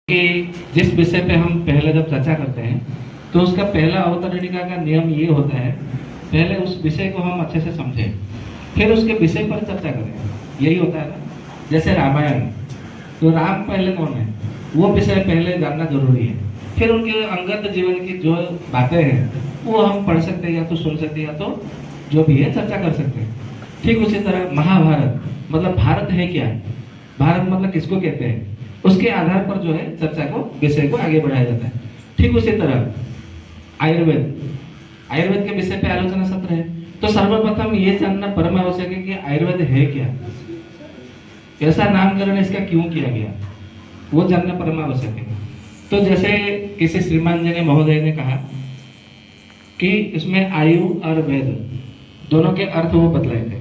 कि जिस विषय पे हम पहले जब चर्चा करते हैं तो उसका पहला अवतरणिका का नियम ये होता है, पहले उस विषय को हम अच्छे से समझें, फिर उसके विषय पर चर्चा करें। यही होता है ना। जैसे रामायण, तो राम पहले कौन है, वो विषय पहले जानना जरूरी है, फिर उनके अंगत जीवन की जो बातें हैं वो हम पढ़ सकते हैं, या तो सुन सकते हैं, या तो जो भी है चर्चा कर सकते हैं। ठीक उसी तरह महाभारत, मतलब भारत है क्या, भारत मतलब किसको कहते हैं, उसके आधार पर जो है चर्चा को, विषय को आगे बढ़ाया जाता है। ठीक उसी तरह आयुर्वेद, आयुर्वेद के विषय पे आलोचना सत्र है। तो सर्वप्रथम ये जानना परम आवश्यक है कि आयुर्वेद है क्या, कैसा नामकरण इसका क्यों किया गया, वो जानना परम आवश्यक है। तो जैसे किसी श्रीमान जी ने, महोदय ने कहा कि इसमें आयु और वेद दोनों के अर्थ वो बतलाए थे।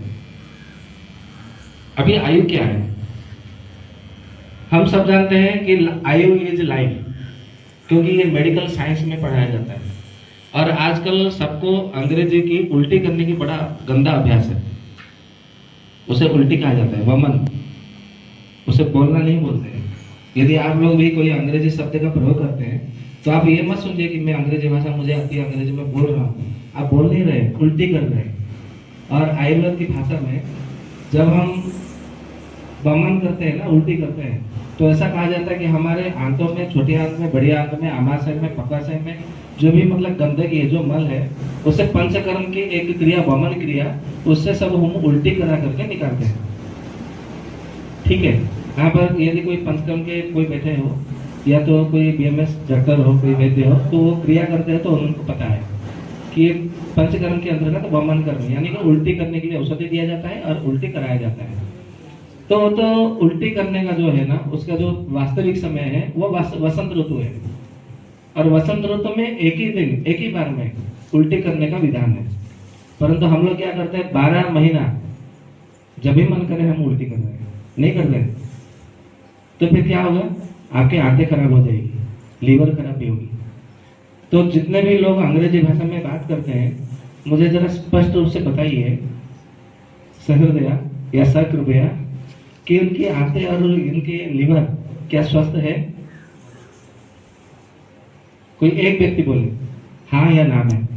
अभी आयु क्या है, हम सब जानते हैं कि आयु इज लाइफ, क्योंकि ये मेडिकल साइंस में पढ़ाया जाता है। और आजकल सबको अंग्रेजी की उल्टी करने की बड़ा गंदा अभ्यास है। उसे उल्टी कहा जाता है, वमन, उसे बोलना नहीं बोलते हैं। यदि आप लोग भी कोई अंग्रेजी शब्द का प्रयोग करते हैं तो आप ये मत समझिए कि मैं अंग्रेजी भाषा मुझे आती है, अंग्रेजी में बोल रहा हूँ। आप बोल नहीं रहे, उल्टी कर रहे हैं। और आयुर्वेद की भाषा में जब हम वमन करते हैं ना, उल्टी करते हैं, तो ऐसा कहा जाता है कि हमारे आंतों में, छोटी आंत में, बड़ी आंत में, आमाशय में, पकाशय में जो भी मतलब गंदगी है, जो मल है, उससे पंचकर्म की एक क्रिया, वमन क्रिया, उससे सब हम उल्टी करा करके निकालते हैं। ठीक है, यहाँ पर यदि कोई पंचकर्म के कोई बैठे हो, या तो कोई बीएमएस डॉक्टर हो, कोई वैद्य हो, तो वो क्रिया करते हैं तो उनको पता है कि पंचकर्म के अंतर्गत वमन कर्म, यानी कि उल्टी करने के लिए औषधि दिया जाता है और उल्टी कराया जाता है। तो उल्टी करने का जो है ना, उसका जो वास्तविक समय है वो वसंत ऋतु है। और वसंत ऋतु में एक ही दिन, एक ही बार में उल्टी करने का विधान है। परंतु हम लोग क्या करते हैं, 12 महीना जब भी मन करे हम उल्टी कर रहे हैं, नहीं कर रहे, तो फिर क्या होगा, आपकी आंतें खराब हो जाएगी, लीवर खराब भी होगी। तो जितने भी लोग अंग्रेजी भाषा में बात करते हैं, मुझे जरा स्पष्ट रूप से बताइए सहृदया या सकृपया कि उनकी आंतें और इनके लीवर क्या स्वस्थ है? कोई एक व्यक्ति बोले हाँ या ना में,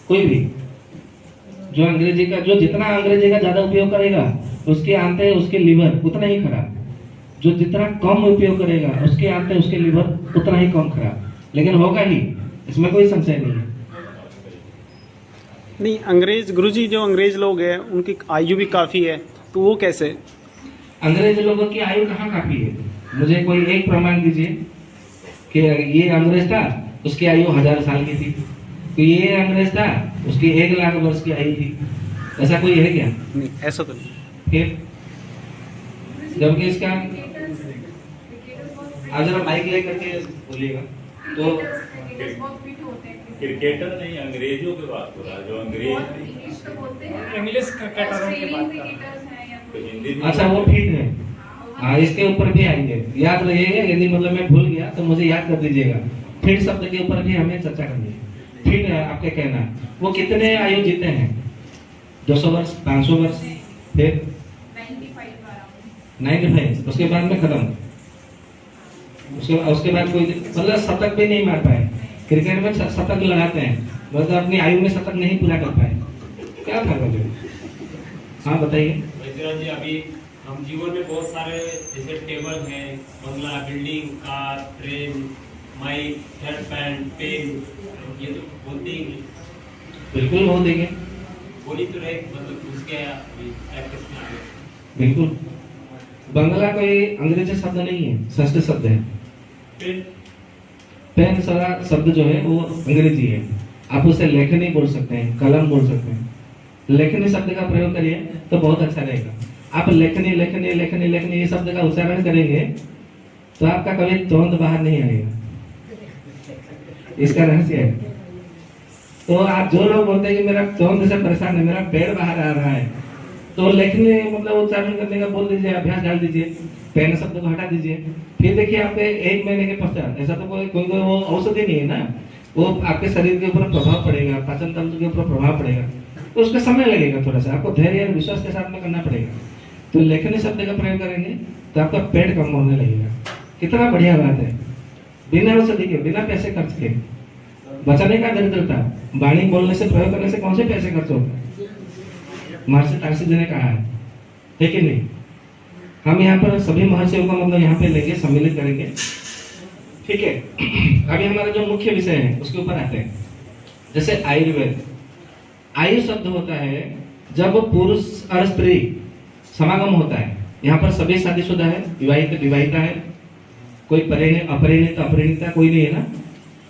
कोई भी। जो अंग्रेजी का, जो जितना अंग्रेजी का ज्यादा उपयोग करेगा उसकी आंतें, उसके लीवर उतना ही खराब। जो जितना कम उपयोग करेगा उसके आंतें, उसके लीवर उतना ही कम खराब। लेकिन होगा ही, इसमें कोई संशय नहीं है। नहीं, अंग्रेज गुरुजी, जो अंग्रेज लोग हैं उनकी आयु भी काफी है, तो वो कैसे? अंग्रेज लोगों की आयु कहाँ काफी है? मुझे कोई एक प्रमाण दीजिए कि ये अंग्रेज था, उसकी आयु 1000 साल की थी, तो ये अंग्रेज था, उसकी 1 लाख वर्ष की आयु थी। ऐसा कोई है क्या? नहीं, ऐसा तो नहीं। फिर जबकि इसका, आज जरा माइक लेकर के बोलिएगा। तो क्रिकेटर नहीं, अंग्रेजों की बात हो रहा है, जो अंग्रेज इंग्लिश क्रिकेटरों की बात कर रहे हैं। अच्छा, वो ठीक है। हाँ, इसके ऊपर भी आएंगे, याद रहिएगा। यदि मतलब मैं भूल गया तो मुझे याद कर दीजिएगा। फिर शब्द के ऊपर भी हमें चर्चा करनी है। ठीक है, आपके कहना है वो कितने आयु जीते हैं? 200 वर्ष, 500 वर्ष, फिर 95, उसके बाद में खत्म। उसके बाद कोई मतलब शतक भी नहीं मार पाए। क्रिकेट में शतक लगाते हैं, मतलब अपनी आयु में शतक नहीं पूरा कर पाए। क्या था बोले? हाँ बताइए। जी, अभी हम जीवन में बहुत सारे जैसे टेबल हैं, bungalow, building, car, train, mic, shirt pant, pen, ये तो बोलते ही हैं। बिल्कुल बोल देंगे, बोली तो रहे, मतलब उसके बिल्कुल। बंगला कोई अंग्रेजी शब्द नहीं है, संस्कृत शब्द है। पेन सारा शब्द जो है वो अंग्रेजी है। आप उसे लेखनी बोल सकते हैं, कलम बोल सकते हैं। लेखनी शब्द का प्रयोग करिए तो बहुत अच्छा रहेगा। आप लेखनी लेखनी लेखनी लेखनी ये शब्द का उच्चारण करेंगे तो आपका कभी तोंद बाहर नहीं आएगा। इसका रहस्य है। तो आप जो लोग बोलते हैं कि मेरा तोंद से परेशान है, मेरा पेड़ बाहर आ रहा है, तो लेखनी मतलब उच्चारण करने का बोल दीजिए, अभ्यास डाल दीजिए, पेन शब्द को हटा दीजिए। फिर देखिए आपके 1 महीने के पश्चात, ऐसा तो कोई वो औषधि नहीं है ना, वो आपके शरीर के ऊपर प्रभाव पड़ेगा, पाचन तंत्र के ऊपर प्रभाव पड़ेगा, तो उसका समय लगेगा। थोड़ा सा आपको धैर्य और विश्वास के साथ में करना पड़ेगा। तो लेखनी शब्द का प्रयोग करेंगे तो आपका पेट कम होने लगेगा। कितना बढ़िया बात है। बिना औषधि के, बिना पैसे खर्च के बचाने का दरिद्रता। वाणी बोलने से, प्रयोग करने से कौन से पैसे खर्च होते? महर्षि तारसी जी ने कहा है कि नहीं? हम यहाँ पर सभी महर्षियों को मतलब यहाँ पे लेके सम्मिलित करेंगे, ठीक है। अभी हमारा जो मुख्य विषय है उसके ऊपर आते हैं। जैसे आयुर्वेद, आयु शब्द होता है जब पुरुष और स्त्री समागम होता है। यहाँ पर सभी शादीशुदा है, विवाहित विवाहिता है, कोई परिणीत अपरिणीत अपरिणीता कोई नहीं है ना,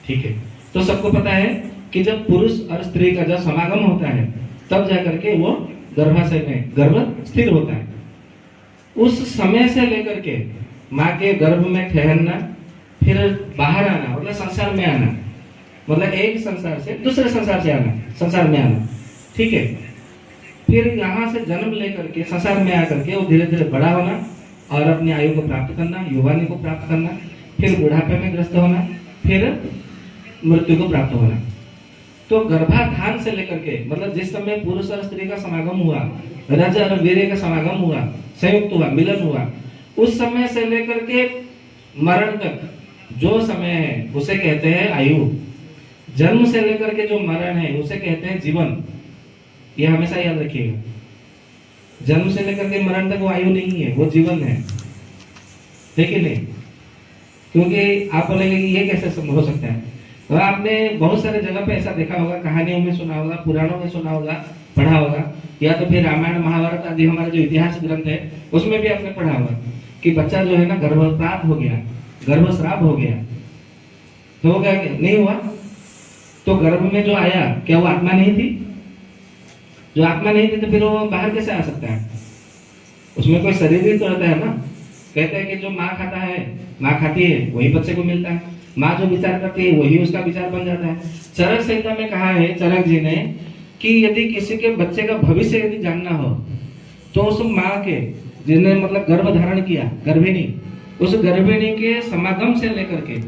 ठीक है। तो सबको पता है कि जब पुरुष और स्त्री का जब समागम होता है तब जाकर के वो गर्भाशय में गर्भ स्थिर होता है। उस समय से लेकर के माँ के गर्भ में ठहरना, फिर बाहर आना, मतलब संसार में आना, मतलब एक संसार से दूसरे संसार से आना, संसार में आना, ठीक है। फिर यहाँ से जन्म लेकर के संसार में आकर के वो धीरे धीरे बड़ा होना और अपनी आयु को प्राप्त करना, युवानी को प्राप्त करना, फिर बुढ़ापे में ग्रस्त होना, फिर मृत्यु को प्राप्त होना। तो गर्भाधान से लेकर के, मतलब जिस समय पुरुष और स्त्री का समागम हुआ, रज और वीर्य का समागम हुआ, संयुक्त हुआ, मिलन हुआ, उस समय से लेकर के मरण तक जो समय है उसे कहते हैं आयु। जन्म से लेकर के जो मरण है उसे कहते हैं जीवन। ये हमेशा याद रखिएगा। जन्म से लेकर के मरण तक वो आयु नहीं है, वो जीवन है कि नहीं? क्योंकि आप बोलेंगे कि ये कैसे हो सकता है। तो आपने बहुत सारे जगह पे ऐसा देखा होगा, कहानियों में सुना होगा, पुराणों में सुना होगा, पढ़ा होगा, या तो फिर रामायण महाभारत आदि हमारे जो इतिहास ग्रंथ है उसमें भी आपने पढ़ा होगा कि बच्चा जो है ना गर्भपात हो गया, गर्भस्राव हो गया, तो हो गया क्या? नहीं हुआ। तो गर्भ में जो आया क्या वो आत्मा नहीं थी? जो आत्मा नहीं थी तो फिर वो बाहर कैसे आ सकता है? उसमें कोई शरीर भी तो रहता है ना। कहते हैं कि जो माँ खाता है, माँ खाती है वही बच्चे को मिलता है, माँ जो विचार करती है वही उसका विचार बन जाता है। चरक संहिता में कहा है चरक जी ने कि यदि किसी के बच्चे का भविष्य यदि जानना हो तो उस माँ के, जिसने मतलब गर्भ धारण किया, गर्भिणी, उस गर्भिणी के समागम से लेकर के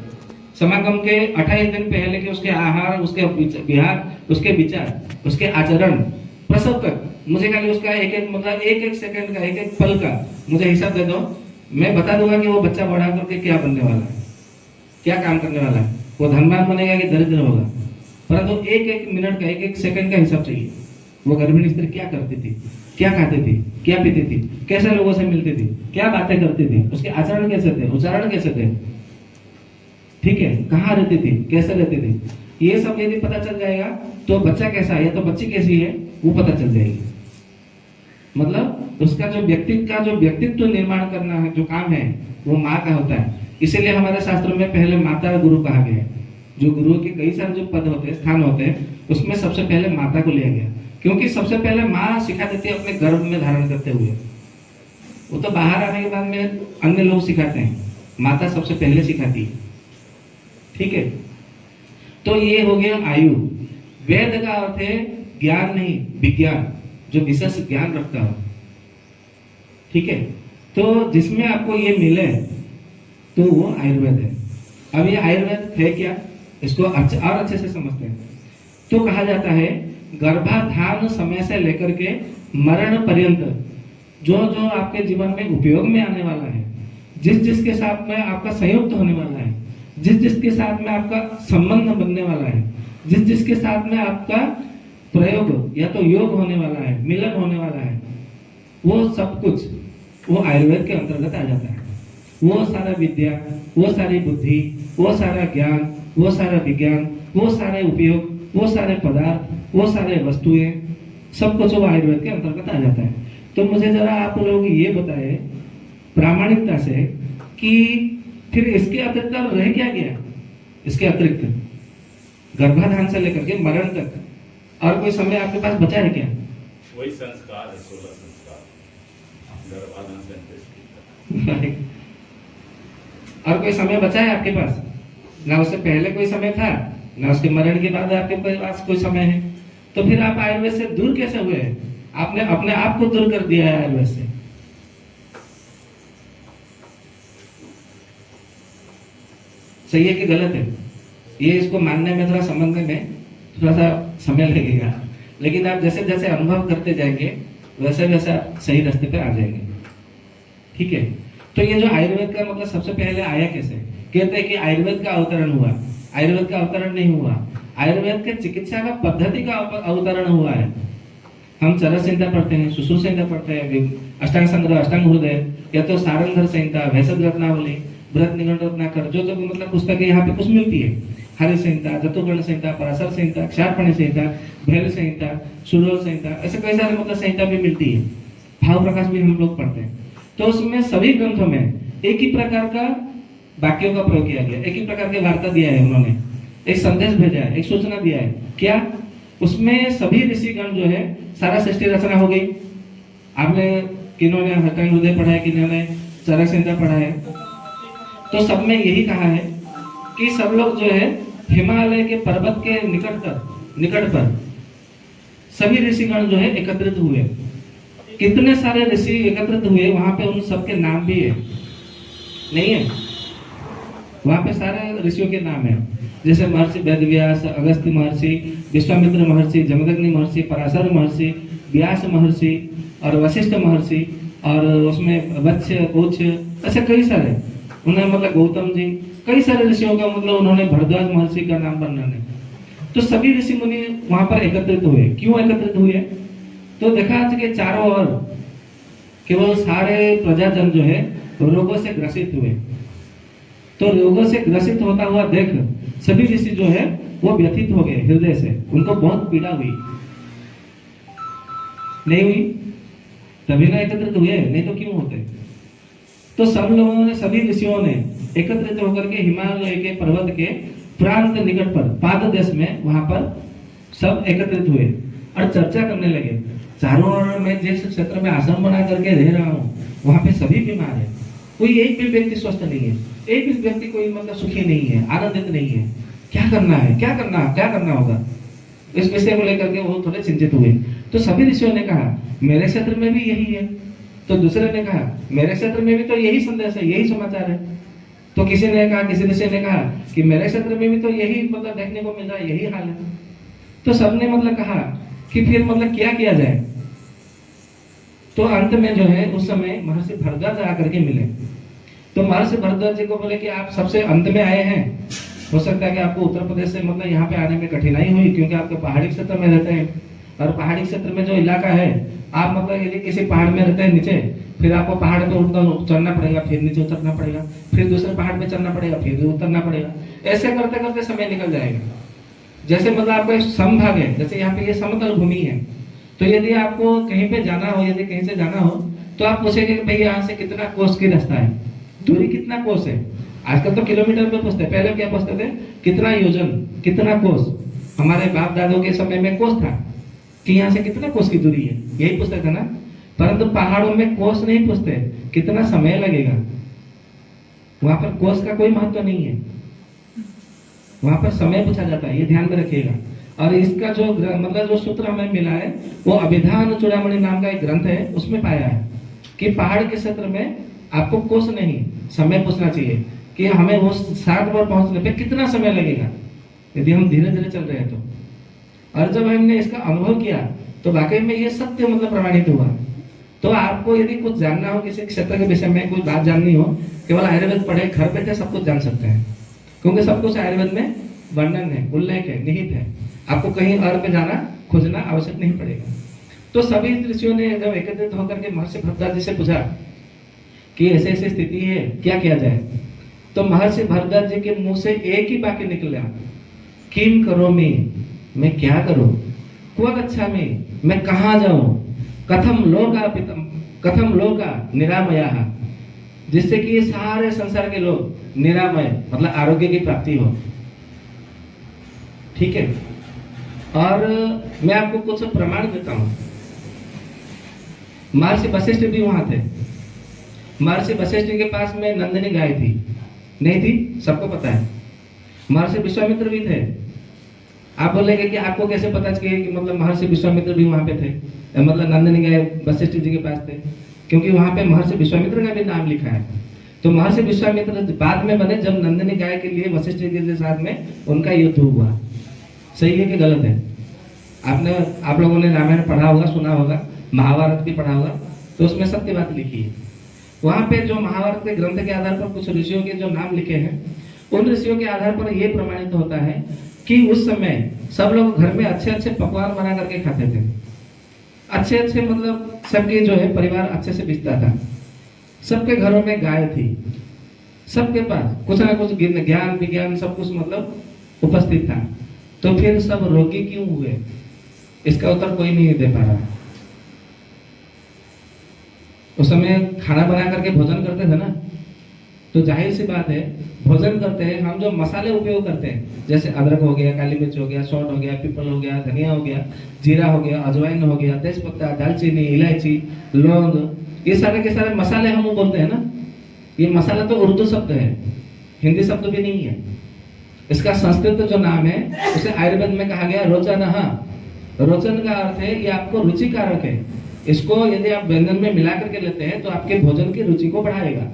समागम के 28 दिन पहले के उसके आहार, उसके विहार, उसके विचार, उसके आचरण, प्रसव तक, मुझे खाली उसका एक एक मतलब एक एक सेकंड का, एक एक पल का मुझे हिसाब दे दो, मैं बता दूंगा कि वो बच्चा बड़ा करके क्या बनने वाला है, क्या काम करने वाला है, वो धनवान बनेगा कि दरिद्र होगा। परंतु एक एक मिनट का, एक एक सेकंड का हिसाब चाहिए। वो गर्भिणी स्त्री क्या करती थी, क्या खाती थी, क्या पीती थी, कैसे लोगों से मिलती थी, क्या बातें करती थी, उसके आचरण कैसे थे, उच्चारण कैसे थे, ठीक है, कहाँ रहती थी, कैसे रहती थी, ये सब यदि पता चल जाएगा तो बच्चा कैसा है या तो बच्ची कैसी है वो पता चल जाएगी। मतलब उसका जो व्यक्तित्व निर्माण करना है, जो काम है वो माँ का होता है। इसीलिए हमारे शास्त्रों में पहले माता और गुरु कहा गया है। जो गुरु के कई सारे जो पद होते हैं, स्थान होते हैं, उसमें सबसे पहले माता को लिया गया, क्योंकि सबसे पहले माँ सिखा देती है अपने गर्भ में धारण करते हुए। वो तो बाहर आने के बाद में अन्य लोग सिखाते हैं, माता सबसे पहले सिखाती है, ठीक है। तो ये हो गया आयु। वेद का अर्थ है ज्ञान नहीं, विज्ञान, जो विशेष ज्ञान रखता हो, ठीक है। तो जिसमें आपको ये मिले तो वो आयुर्वेद है। अब ये आयुर्वेद है क्या, इसको और अच्छे से समझते हैं। तो कहा जाता है गर्भाधान समय से लेकर के मरण पर्यंत जो जो आपके जीवन में उपयोग में आने वाला है, जिस जिसके साथ में आपका संयुक्त होने वाला है, जिस जिसके साथ में आपका संबंध बनने वाला है, जिस जिसके साथ में आपका प्रयोग या तो योग होने वाला है, मिलन होने वाला है, वो सब कुछ वो आयुर्वेद के अंतर्गत आ जाता है। वो सारा विद्या, वो सारी बुद्धि, वो सारा ज्ञान, वो सारा विज्ञान, वो सारे उपयोग, वो सारे पदार्थ, वो सारे वस्तुएं, सब कुछ वो आयुर्वेद के अंतर्गत आ जाता है। तो मुझे जरा आप लोग ये बताए प्रामाणिकता से कि फिर इसके अतिरिक्त रह क्या गया, इसके अतिरिक्त गर्भाधान से लेकर के मरण तक और कोई समय आपके पास बचा है क्या? वही संस्कार है, 16 संस्कार गर्भाधान से अंत्येष्टि तक। और कोई समय बचा है आपके पास? ना उससे पहले कोई समय था, ना उसके मरण के बाद आपके पास कोई समय है। तो फिर आप आयुर्वेद से दूर कैसे हुए? आपने अपने आप को दूर कर दिया है आयुर्वेद से। सही है कि गलत है? ये इसको मानने में, थोड़ा समझने में थोड़ा सा समय लगेगा, लेकिन आप जैसे जैसे अनुभव करते जाएंगे वैसे वैसे सही रास्ते पे आ जाएंगे, ठीक है। तो ये जो आयुर्वेद का मतलब सबसे पहले आया कैसे? कहते हैं कि आयुर्वेद का अवतरण हुआ। आयुर्वेद का अवतरण नहीं हुआ, आयुर्वेद के चिकित्सा का पद्धति का अवतरण हुआ है। हम चरक संहिता पढ़ते हैं, सुश्रुत संहिता पढ़ते हैं, अष्टांग संग्रह, अष्टांग हृदय, या तो सारंगधर संहिता, भैषज रत्नावली, व्रत निगंड रत्नाकर, जो मतलब पुस्तकें यहाँ पे कुछ मिलती है, हरि संहिता, जतुगर्ण संहिता, पराशर संहिता, क्षारपाणी संहिता, भैरव संहिता, सुरल संहिता, ऐसे कई सारे मतलब संहिता भी मिलती है। भाव प्रकाश भी हम लोग पढ़ते हैं। तो उसमें सभी ग्रंथों में एक ही प्रकार का वाक्यों का प्रयोग किया गया, एक ही प्रकार की वार्ता दिया है उन्होंने, एक संदेश भेजा है, एक सूचना दिया है। क्या उसमें सभी ऋषिगण जो है सारा सृष्टि रचना हो गई। आपने किन्होंने अष्टांग हृदय पढ़ा है, किन्होंने चरक संहिता पढ़ा है, तो सब में यही कहा है कि सब लोग जो है हिमालय के पर्वत के निकट पर सभी ऋषिगण जो है एकत्रित हुए। कितने सारे ऋषि एकत्रित हुए, वहां पे उन सबके नाम भी है, नहीं है? वहां पे सारे ऋषियों के नाम है, जैसे महर्षि वेदव्यास, अगस्त्य महर्षि, विश्वामित्र महर्षि, जमदग्नि महर्षि, पराशर महर्षि, व्यास महर्षि और वशिष्ठ महर्षि, और उसमें वत्स, कोच, ऐसे कई सारे उन्होंने मतलब गौतम जी, कई सारे ऋषियों का मतलब उन्होंने भरद्वाज महर्षि का नाम बनाने। तो सभी ऋषि मुनि वहां पर एकत्रित हुए। क्यों एकत्रित हुए? तो देखा कि चारों ओर केवल सारे प्रजाजन जो है रोगों से ग्रसित हुए। तो रोगों से ग्रसित होता हुआ देख सभी ऋषि जो है वो व्यथित हो गए हृदय से, उनको बहुत पीड़ा हुई। नहीं हुई तभी ना एकत्रित हुए, नहीं तो क्यों होते? तो सब लोगों ने, सभी ऋषियों ने एकत्रित होकर के हिमालय के पर्वत के प्रांत निकट पर, पाद देश में, वहां पर सब एकत्रित हुए और चर्चा करने लगे। चारों ओर मैं जिस क्षेत्र में आश्रम बना करके रह रहा हूँ वहां पे सभी बीमार है, कोई एक भी व्यक्ति स्वस्थ नहीं है, एक भी व्यक्ति कोई मतलब सुखी नहीं है, आनंदित नहीं है। क्या करना है, क्या करना होगा? इस विषय को लेकर के वो थोड़े चिंतित हुए। तो सभी ऋषियों ने कहा मेरे क्षेत्र में भी यही है, तो दूसरे ने कहा मेरे क्षेत्र में भी तो यही संदेश है, यही समाचार है। तो किसी ने कहा, किसी ऋषि ने कहा कि मेरे क्षेत्र में भी तो यही मतलब देखने को मिल रहा है, यही हाल है। तो सबने मतलब कहा कि फिर मतलब क्या किया जाए? तो अंत में जो है उस समय महर्षि भरद्वाज आकर के मिले। तो महर्षि भरद्वाज जी को बोले कि आप सबसे अंत में आए हैं, हो सकता है कि आपको उत्तर प्रदेश से मतलब यहाँ पे आने में कठिनाई हुई, क्योंकि आपके पहाड़ी क्षेत्र में रहते हैं, और पहाड़ी क्षेत्र में जो इलाका है, आप मतलब यदि किसी पहाड़ में रहते हैं नीचे, फिर आपको पहाड़ पे चढ़ना पड़ेगा, फिर नीचे उतरना पड़ेगा, फिर दूसरे पहाड़ पे चढ़ना पड़ेगा, फिर उतरना पड़ेगा, ऐसे करते करते समय निकल जाएगा। जैसे मतलब आपका समभाग है, जैसे यहाँ पे ये समतल भूमि है, तो यदि आपको कहीं पे जाना हो, यदि कहीं से जाना हो, तो आप पूछेंगे कि भाई यहाँ से कितना कोस की रास्ता है, दूरी कितना कोस है। आजकल तो किलोमीटर में पूछते हैं, पहले क्या पूछते थे? कितना योजन, कितना कोस। हमारे बाप दादों के समय में कोस था कि यहाँ से कितना कोस की दूरी है, यही पूछते थे ना। परंतु पहाड़ों में कोस नहीं पूछते, कितना समय लगेगा। वहां पर कोस का कोई महत्व नहीं है, वहां पर समय पूछा जाता है, ये ध्यान में रखिएगा। और इसका जो मतलब जो सूत्र हमें मिला है वो अभिधान चूड़ामणि नाम का एक ग्रंथ है, उसमें पाया है कि पहाड़ के क्षेत्र में आपको कोस नहीं, समय पूछना चाहिए कि हमें वो 7 बार पहुंचने पे कितना समय लगेगा, यदि हम धीरे धीरे चल रहे हैं तो। और जब हमने इसका अनुभव किया तो वाकई में ये सत्य मतलब प्रमाणित हुआ। तो आपको यदि कुछ जानना हो, किसी क्षेत्र के विषय में कोई बात जाननी हो, केवल आयुर्वेद पढ़े, घर बैठे सब कुछ जान सकते हैं, क्योंकि सब कुछ आयुर्वेद में वर्णन है, उल्लेख है, निहित है। आपको कहीं और पे जाना, खोजना आवश्यक नहीं पड़ेगा। तो सभी ऋषियों ने जब एकत्रित होकर के महर्षि भरद्वाज जी से पूछा कि ऐसे ऐसी स्थिति है, क्या किया जाए? तो महर्षि भरद्वाज जी के मुंह से एक ही वाक्य निकला, किम करो मैं क्या करूं, क्व गच्छामि मैं कहां जाऊं, कथम लोका निरामया, जिससे कि ये सारे संसार के लोग निरामय मतलब आरोग्य की प्राप्ति हो। ठीक है, और मैं आपको कुछ प्रमाण देता हूं। महर्षि वशिष्ठ भी वहां थे। महर्षि वशिष्ठ के पास में नंदिनी गाय थी, नहीं थी? सबको पता है। महर्षि विश्वामित्र भी थे। आप बोलेंगे कि आपको कैसे पता चले कि मतलब महर्षि विश्वामित्र भी वहां पे थे, मतलब नंदिनी गाय वशिष्ठ जी के पास थे? क्योंकि वहां पे महर्षि विश्वामित्र का भी नाम लिखा है। तो महर्षि विश्वामित्र बाद में बने जब नंदिनी गाय के लिए वशिष्ठ जी के साथ में उनका युद्ध हुआ। सही है कि गलत है? आप लोगों ने रामायण पढ़ा होगा, सुना होगा, महाभारत भी पढ़ा होगा, तो उसमें सत्य बात लिखी है। वहाँ पे जो महाभारत के ग्रंथ के आधार पर कुछ ऋषियों के जो नाम लिखे हैं, उन ऋषियों के आधार पर यह प्रमाणित होता है कि उस समय सब लोग घर में अच्छे अच्छे पकवान बना करके खाते थे। अच्छे अच्छे मतलब सबके जो है परिवार अच्छे से बिकता था, सबके घरों में गाय थी, सबके पास कुछ ना कुछ ज्ञान विज्ञान सब कुछ मतलब उपस्थित था। तो फिर सब रोगी क्यों हुए, इसका उत्तर कोई नहीं दे पा रहा। उस समय खाना बना करके भोजन करते थे ना, तो जाहिर सी बात है भोजन करते हैं हम जो मसाले उपयोग करते हैं, जैसे अदरक हो गया, काली मिर्च हो गया, सौंठ हो गया, पीपल हो गया, धनिया हो गया, जीरा हो गया, अजवाइन हो गया, तेजपत्ता, दालचीनी, इलायची, लौंग, ये सारे के सारे मसाले हम बोलते हैं ना। ये मसाला तो उर्दू शब्द है, हिंदी शब्द भी नहीं है। इसका संस्कृत जो नाम है उसे आयुर्वेद में कहा गया रोचन। रोचन का अर्थ है ये आपको रुचिकारक है। इसको यदि आप व्यंजन में मिला करके लेते हैं तो आपके भोजन की रुचि को बढ़ाएगा,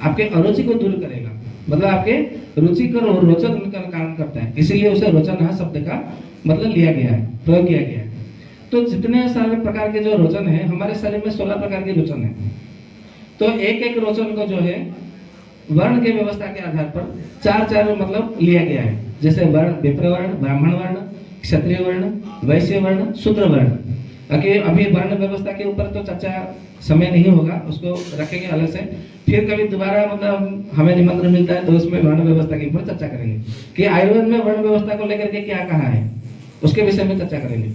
आपके अरुचि को दूर करेगा, मतलब आपके रुचि को रोचक का काम करता है। इसीलिए उसे रोचन शब्द का मतलब लिया गया है, प्रयोग किया गया है। तो जितने सारे प्रकार के जो रोचन है, हमारे शरीर में 16 प्रकार के रोचन है। तो एक एक रोचन को जो है वर्ण के व्यवस्था के आधार पर चार मतलब लिया गया है। जैसे वर्ण, विप्र वर्ण, ब्राह्मण वर्ण, क्षत्रिय वर्ण, वैश्य वर्ण, शूद्र वर्ण। अभी वर्ण व्यवस्था के ऊपर तो चर्चा समय नहीं होगा, उसको रखेंगे अलग से। फिर कभी दोबारा मतलब हमें निमंत्रण मिलता है तो उसमें वर्ण व्यवस्था के ऊपर चर्चा करेंगे कि आयुर्वेद में वर्ण व्यवस्था को लेकर के क्या कहा है, उसके विषय में चर्चा करेंगे।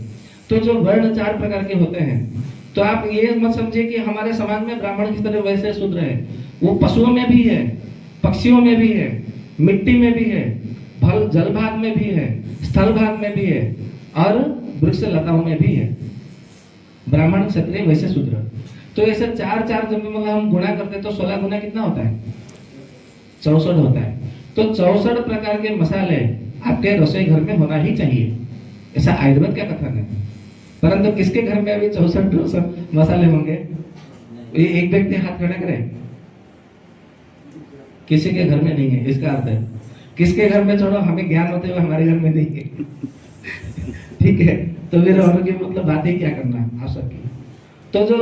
तो जो वर्ण 4 प्रकार के होते हैं, तो आप ये मत समझिए कि हमारे समाज में ब्राह्मण की तरह वैसे शूद्र है। वो पशुओं में भी है, पक्षियों में भी है, मिट्टी में भी है, फल जल भाग में भी है, स्थल भाग में भी है, और वृक्ष लताओं में भी है। ब्राह्मण, क्षत्रिय, वैश्य, शूद्र। तो ऐसे 4 जब मतलब हम गुणा करते हैं तो 16 गुना कितना होता है? 64 होता है। तो 64 प्रकार के मसाले आपके रसोई घर में होना ही चाहिए, ऐसा आयुर्वेद का कथन है। परंतु किसके घर में अभी 64 मसाले होंगे? ये एक व्यक्ति हाथ खड़ा करे, किसी के घर में नहीं है। इसका अर्थ है किसके घर में छोड़ो, हमें ज्ञान होते हुए हमारे घर में नहीं है। ठीक है, तो फिर और की मतलब बात ही क्या करना आवश्यक है। तो जो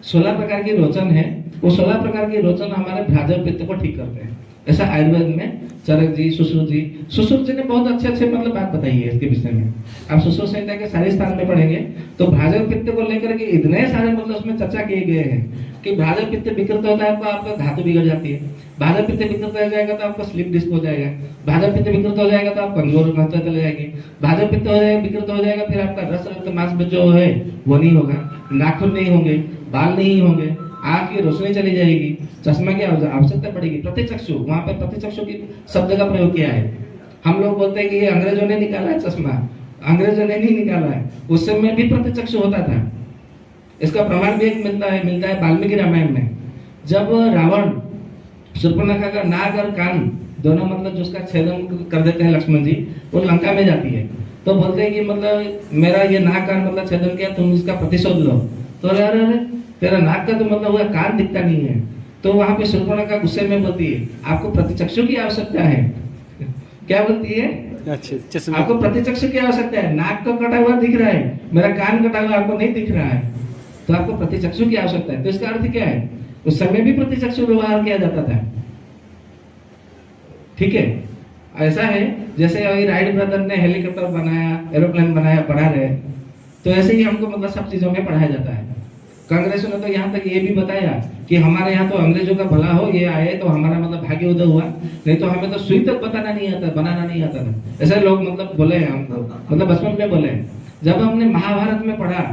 16 प्रकार की रोचन है, वो 16 प्रकार की रोचन हमारे भ्राजक पित्त को ठीक करते हैं। ऐसा आयुर्वेद में चरक जी, सुश्रुत जी ने बहुत अच्छे मतलब बात बताई है इसके विषय में। आप सुश्रुत संहिता के सारे स्थान में पढ़ेंगे तो भ्राजक पित्त को लेकर के इतने सारे मतलब उसमें चर्चा किए गए हैं कि भ्राजक पित्त विकृत होता है तो आपका धातु बिगड़ जाती है, भाजक पित्त विकृत हो जाएगा तो आपका स्लिप डिस्क हो जाएगा, भाजक पित्त विकृत हो जाएगा तो आप कमजोर होते चले जाएंगे, भाजक पित्त विकृत हो जाएगा फिर आपका रस रक्त मांस जो है वो नहीं होगा, नाखून नहीं होंगे, बाल नहीं होंगे, आँख की रोशनी चली जाएगी, चश्मा की आवश्यकता पड़ेगी। प्रतिचक्षु, वहां पर प्रतिचक्षु की शब्द का प्रयोग किया है। हम लोग बोलते हैं कि ये अंग्रेजों ने निकाला है चश्मा, अंग्रेजों ने नहीं निकाला है, उस समय भी प्रतिचक्षु होता था। इसका प्रमाण भी एक मिलता है वाल्मीकि रामायण में, जब रावण शूर्पणखा का नाक और कान दोनों मतलब जो उसका छेदन कर देते हैं लक्ष्मण जी, वो लंका में जाती है तो बोलते हैं कि मतलब मेरा ये नाक कान मतलब छेदन किया, तुम इसका प्रतिशोध लो। तो अरे तेरा नाक का तो मतलब हुआ, कान दिखता नहीं है। तो वहां पे शूर्पणखा गुस्से में बोलती है आपको प्रतिचक्षु की आवश्यकता है। क्या बोलती है? अच्छा, आपको प्रतिचक्षु की आवश्यकता है, नाक तो कटा हुआ दिख रहा है, मेरा कान कटा हुआ आपको नहीं दिख रहा है, तो आपको प्रतिचक्षु की आवश्यकता है। तो इसका अर्थ क्या है? उस समय भी प्रतिचक्षु व्यवहार किया जाता था। ठीक है, ऐसा है जैसे अभी राइट ब्रदर ने हेलीकॉप्टर बनाया, एरोप्लेन बनाया, पढ़ा रहे, तो ऐसे ही हमको मतलब सब चीजों में पढ़ाया जाता है। कांग्रेस ने तो यहाँ तक ये भी बताया कि हमारे यहाँ तो अंग्रेजों का भला हो, ये आए तो हमारा मतलब भाग्य उदय हुआ, नहीं तो हमें तो सुई तक बताना नहीं आता, बनाना नहीं आता था। ऐसे लोग मतलब बोले हैं हमको, मतलब बचपन में बोले। जब हमने महाभारत में पढ़ा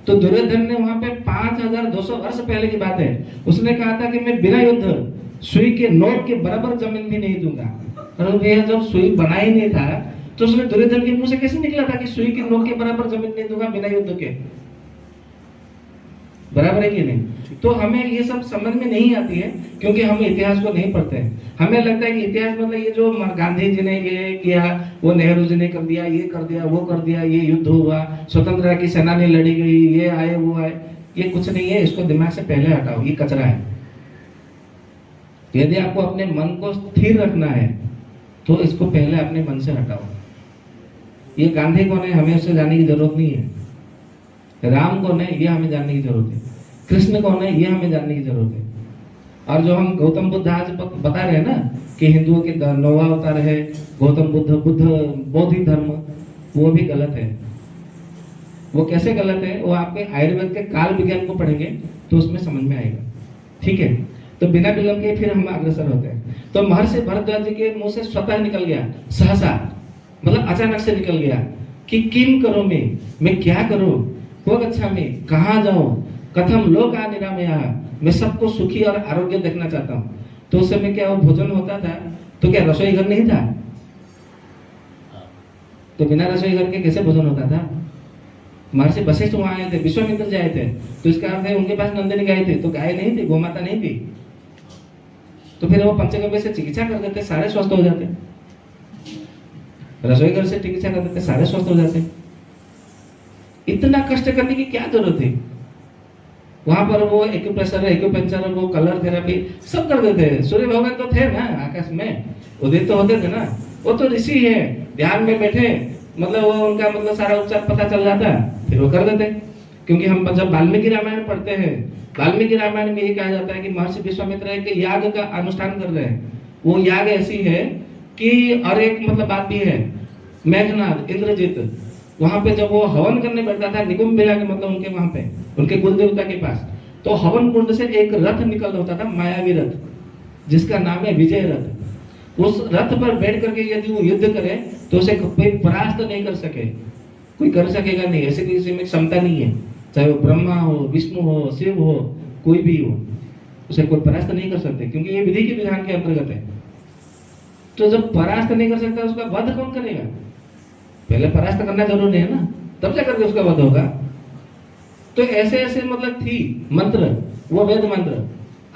तो दुर्योधन ने वहां पे 5200 वर्ष पहले की बात है, उसने कहा था कि मैं बिना युद्ध सुई के नोक के बराबर जमीन भी नहीं दूंगा। और भैया जब सुई बना ही नहीं था तो उसने दुर्योधन के मुंह से कैसे निकला था कि सुई के नोक के बराबर जमीन नहीं दूंगा बिना युद्ध के? बराबर है कि नहीं? तो हमें ये सब समझ में नहीं आती है क्योंकि हम इतिहास को नहीं पढ़ते हैं। हमें लगता है कि इतिहास मतलब ये जो गांधी जी ने ये किया, वो नेहरू जी ने कर दिया, ये कर दिया, वो कर दिया, ये युद्ध हुआ, स्वतंत्रता की सेनानी लड़ी गई, ये आए वो आए, ये कुछ नहीं है। इसको दिमाग से पहले हटाओ, ये कचरा है। यदि आपको अपने मन को स्थिर रखना है तो इसको पहले अपने मन से हटाओ। ये गांधी कौन है हमें उससे जानने की जरूरत नहीं है, राम कौन है ये हमें जानने की जरूरत है, कृष्ण कौन है ये हमें जानने की जरूरत है। और जो हम गौतम बुद्ध आज बता रहे हैं ना कि हिंदुओं के 9वां अवतार है गौतम बुद्ध, बौद्ध धर्म, वो भी गलत है। वो कैसे गलत है, वो आपके आयुर्वेद के काल विज्ञान को पढ़ेंगे तो उसमें समझ में आएगा। ठीक है, तो बिना विलंब के फिर हम अग्रसर होते हैं। तो महर्षि भरद्वाज जी के मुंह से स्वतः निकल गया, सहसा, मतलब अचानक से निकल गया कि किम करो मैं क्या करूं, को अच्छा में कहाँ जाऊं, कथम लोक निरामया, मैं सबको सुखी और आरोग्य देखना चाहता हूं। तो उस समय क्या वो भोजन होता था, तो क्या रसोई घर नहीं था, तो बिना रसोई घर के कैसे भोजन होता था। महर्षि वशिष्ठ वहां आए थे, विश्वामित्र जी आए थे, तो इसका अर्थ है उनके पास नंदिनी गाय थी, तो गाय नहीं थी, गोमाता नहीं थी, तो फिर वो पंचगव्य से चिकित्सा कर देते, सारे स्वस्थ हो जाते। रसोई घर से चिकित्सा कर देते, सारे स्वस्थ हो जाते। इतना कष्ट करने की क्या जरूरत थी। वहां पर वो एक्यूप्रेशर, एक्यूपंक्चर, वो कलर थेरेपी सब कर देते। सूर्य भगवान तो थे ना आकाश में, उदित तो होते थे ना, वो तो ऋषि है, ध्यान में बैठे, मतलब वो उनका मतलब सारा उपचार पता चल जाता, फिर वो कर देते। क्योंकि हम जब वाल्मीकि रामायण पढ़ते हैं, वाल्मीकि रामायण में यही कहा जाता है कि महर्षि विश्वामित्र एक याग का अनुष्ठान कर रहे हैं। वो याग ऐसी है कि, और एक मतलब बात भी है, मेघनाद, इंद्रजीत, वहां पे जब वो हवन करने बैठता था, निकुंभ बेला के मतलब उनके वहां पे उनके कुल देवता के पास, तो हवन कुंड से एक रथ निकल होता था, मायावी रथ, जिसका नाम है विजय रथ। उस रथ पर बैठ करके यदि वो युद्ध करे तो उसे कोई परास्त नहीं कर सके, कोई कर सकेगा नहीं, ऐसे किसी में क्षमता नहीं है, चाहे वो ब्रह्मा हो, विष्णु हो, शिव हो, कोई भी हो, उसे कोई परास्त नहीं कर सकते, क्योंकि ये विधि के विधान के अंतर्गत है। तो जब परास्त नहीं कर सकता उसका वध कौन करेगा, पहले परास्त करना जरूरी है ना, तब जा करके उसका वध होगा। तो ऐसे ऐसे मतलब थी मंत्र, वो वेद मंत्र।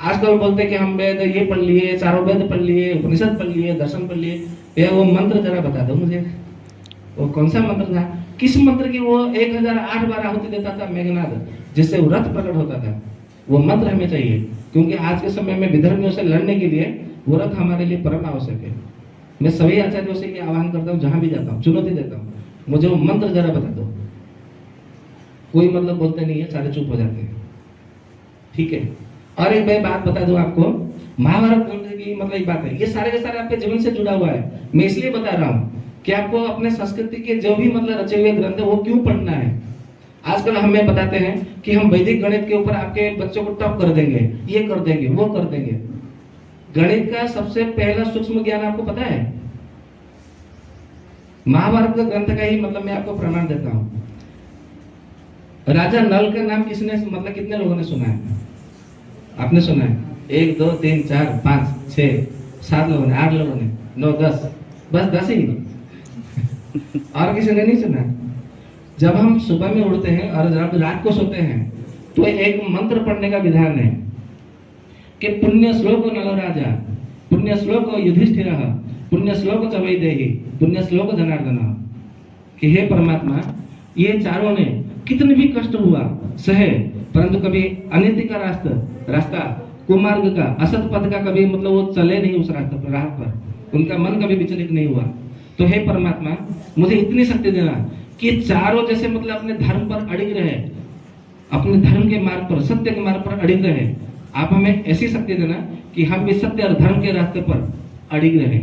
आजकल बोलते कि हम वेद ये पढ़ लिए, चारों वेद पढ़ लिए, उपनिषद पढ़ लिए, दर्शन पढ़ लिए, ये वो मंत्र जरा बता दो मुझे, वो कौन सा मंत्र था, किस मंत्र की वो 1008 बार आहुति देता था मेघनाद, जिससे वो रथ प्रकट होता था। वो मंत्र हमें चाहिए, क्योंकि आज के समय में विधर्मियों से लड़ने के लिए वो रथ हमारे लिए परम आवश्यक है। मैं सभी आचार्यों से आह्वान करता हूँ, जहां भी जाता हूँ चुनौती देता हूँ, मुझे वो मंत्र जरा बता दो। कोई मतलब बोलते नहीं है, सारे चुप हो जाते हैं। ठीक है, और एक मैं बात बता दूं आपको, महाभारत ग्रंथ की मतलब एक बात है, ये सारे के सारे आपके जीवन से जुड़ा हुआ है। मैं इसलिए बता रहा हूँ कि आपको अपने संस्कृति के जो भी मतलब रचे हुए ग्रंथ है वो क्यों पढ़ना है। आजकल हमें बताते हैं कि हम वैदिक गणित के ऊपर आपके बच्चों को टॉप कर देंगे, ये कर देंगे, वो कर देंगे। गणित का सबसे पहला सूक्ष्म ज्ञान आपको पता है, महाभारत का ग्रंथ का ही मतलब मैं आपको प्रमाण देता हूँ। राजा नल का नाम किसने मतलब कितने लोगों ने सुना है, आपने सुना है? 1 2 3 4 5 6 7 लोगों ने, 8 लोगों ने, 9 10, बस 10 ही और किसी ने नहीं सुना। जब हम सुबह में उठते हैं और जब रात को सोते हैं तो एक मंत्र पढ़ने का विधान है कि पुण्य श्लोक नलो राजा, पुण्य श्लोक युधिष्ठिरः, पुण्य श्लोक च वैदेही, पुण्य श्लोक जनार्दन, कि हे परमात्मा, ये चारों ने कितने भी कष्ट हुआ सहे, परंतु कभी अनिति का रास्ता कुमार्ग का, असत पद का कभी मतलब वो चले नहीं उस रास्ते पर, राह पर उनका मन कभी विचलित नहीं हुआ। तो हे परमात्मा, मुझे इतनी शक्ति देना कि चारों जैसे मतलब अपने धर्म पर अड़िग रहे, अपने धर्म के मार्ग पर, सत्य के मार्ग पर अड़िग रहे। आप हमें ऐसी शक्ति देना कि हम भी सत्य और धर्म के रास्ते पर अड़िग रहे।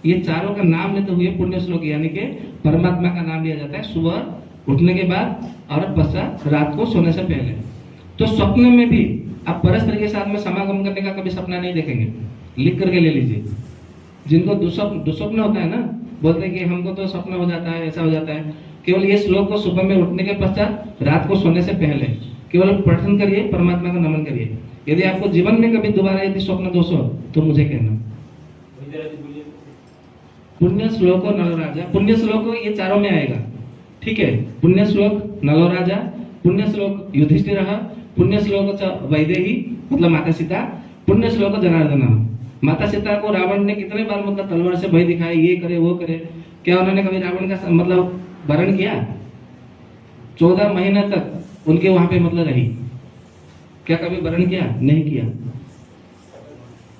ये चारों का नाम लेते हुए पुण्य श्लोक, यानी कि परमात्मा का नाम लिया जाता है सुबह उठने के बाद और पश्चात रात को सोने से पहले। तो स्वप्न में भी आप परस्त्री के साथ में समागम करने का कभी सपना नहीं देखेंगे, लिख करके ले लीजिए। जिनको दुस्वप्न होता है ना, बोलते हैं कि हमको तो सपना हो जाता है, ऐसा हो जाता है, केवल ये श्लोक को सुबह में उठने के पश्चात रात को सोने से पहले केवल पठन करिए, परमात्मा का नमन करिए। यदि आपको जीवन में कभी दोबारा यदि स्वप्न दोष हो तो मुझे कहना। पुण्य श्लोक नलो राजा, पुण्य श्लोक ये चारों में आएगा, ठीक है। पुण्य श्लोक नलो राजा, पुण्य श्लोक युधिष्ठिरः, पुण्य श्लोक च वैदेही मतलब माता सीता, पुण्य श्लोक जनार्दन। माता सीता को रावण ने कितने बार मतलब तलवार से भय दिखाया, ये करे वो करे, क्या उन्होंने कभी रावण का मतलब वरण किया? 14 महीने तक उनके वहां पे मतलब रही, क्या कभी वरण किया? नहीं किया।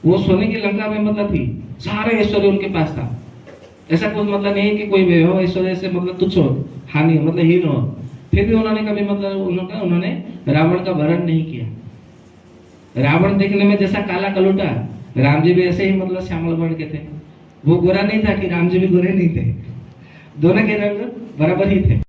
वो सोने की लंका में मतलब थी, सारे ऐश्वर्य उनके पास था। ऐसा कुछ मतलब नहीं कि कोई वैभव ऐश्वर्य से मतलब तुच्छ हो, हानि मतलब हीन हो, फिर भी उन्होंने कभी मतलब उन्होंने रावण का वरण नहीं किया। रावण देखने में जैसा काला कलूटा, राम जी भी ऐसे ही मतलब श्यामल वर्ण के थे। वो गोरा नहीं था कि राम जी भी गोरे नहीं थे, दोनों के रंग बराबर ही थे।